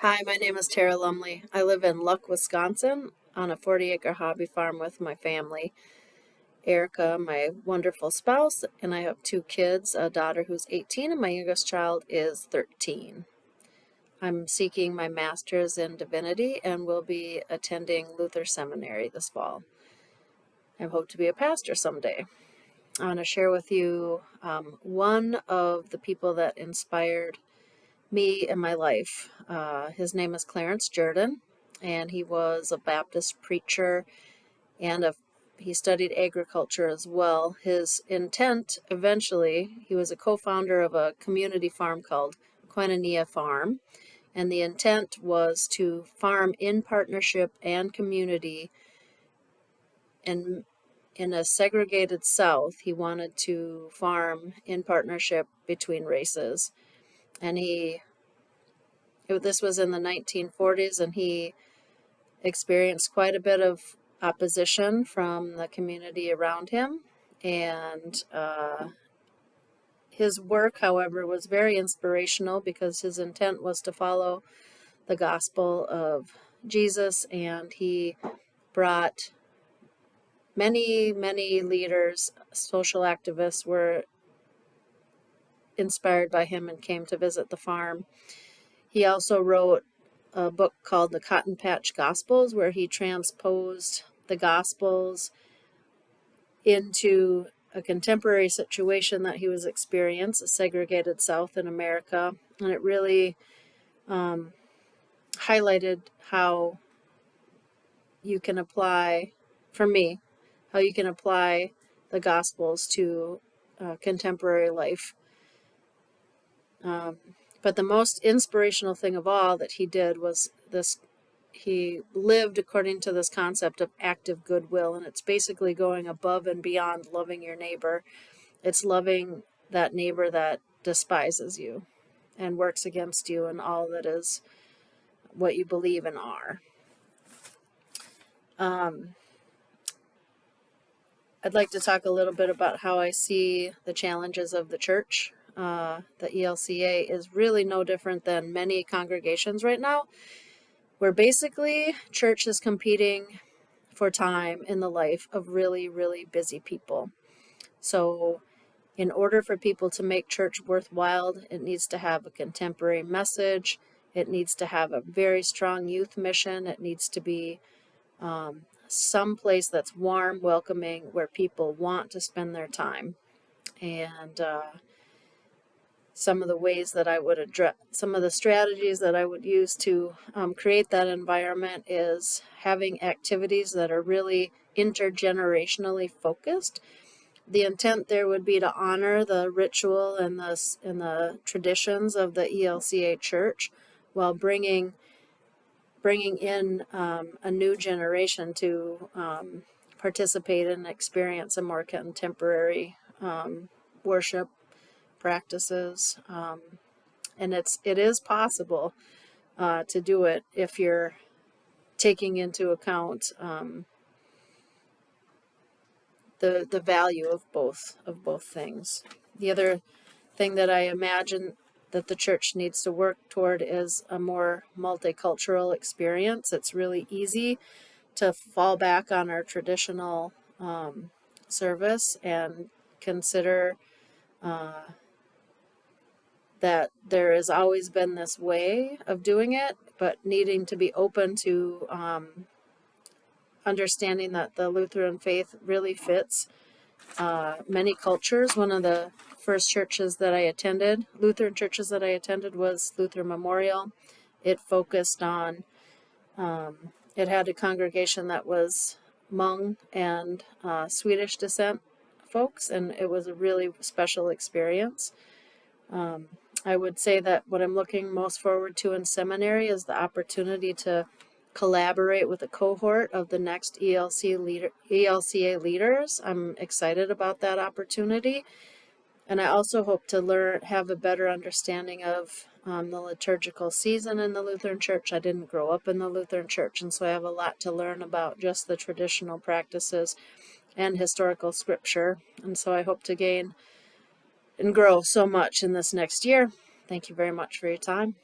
Hi, my name is Terra Lumley. I live in Luck, Wisconsin on a 40-acre hobby farm with my family. Erica, my wonderful spouse, and I have two kids, a daughter who's 18 and my youngest child is 13. I'm seeking my master's in divinity and will be attending Luther Seminary this fall. I hope to be a pastor someday. I want to share with you one of the people that inspired me in my life. His name is Clarence Jordan, and he was a Baptist preacher and he studied agriculture as well. His intent eventually, he was a co-founder of a community farm called Koinonia Farm, and the intent was to farm in partnership and community. And in a segregated South, he wanted to farm in partnership between races. And this was in the 1940s, and he experienced quite a bit of opposition from the community around him. And his work, however, was very inspirational because his intent was to follow the gospel of Jesus, and he brought many, many leaders, social activists were inspired by him and came to visit the farm. He also wrote a book called The Cotton Patch Gospels, where he transposed the Gospels into a contemporary situation that he was experiencing, a segregated South in America. And it really highlighted how you can apply, for me, how you can apply the Gospels to contemporary life. But the most inspirational thing of all that he did was this. He lived according to this concept of active goodwill, and it's basically going above and beyond loving your neighbor. It's loving that neighbor that despises you and works against you and all that is what you believe and are. I'd like to talk a little bit about how I see the challenges of the church. The ELCA is really no different than many congregations right now, where basically church is competing for time in the life of really, really busy people. So in order for people to make church worthwhile, it needs to have a contemporary message. It needs to have a very strong youth mission. It needs to be some place that's warm, welcoming, where people want to spend their time. And some of the ways that I would address, some of the strategies that I would use to create that environment is having activities that are really intergenerationally focused. The intent there would be to honor the ritual and the traditions of the ELCA church, while bringing in a new generation to participate and experience a more contemporary worship practices. And it is possible to do it if you're taking into account the value of both things. The other thing that I imagine that the church needs to work toward is a more multicultural experience. It's really easy to fall back on our traditional service and consider that there has always been this way of doing it, but needing to be open to understanding that the Lutheran faith really fits many cultures. One of the first churches that I attended, Lutheran churches that I attended, was Luther Memorial. It focused on, it had a congregation that was Hmong and Swedish descent folks, and it was a really special experience. I would say that what I'm looking most forward to in seminary is the opportunity to collaborate with a cohort of the next ELCA leaders. I'm excited about that opportunity. And I also hope to have a better understanding of the liturgical season in the Lutheran Church. I didn't grow up in the Lutheran Church, and so I have a lot to learn about just the traditional practices and historical scripture. And so I hope to gain and grow so much in this next year. Thank you very much for your time.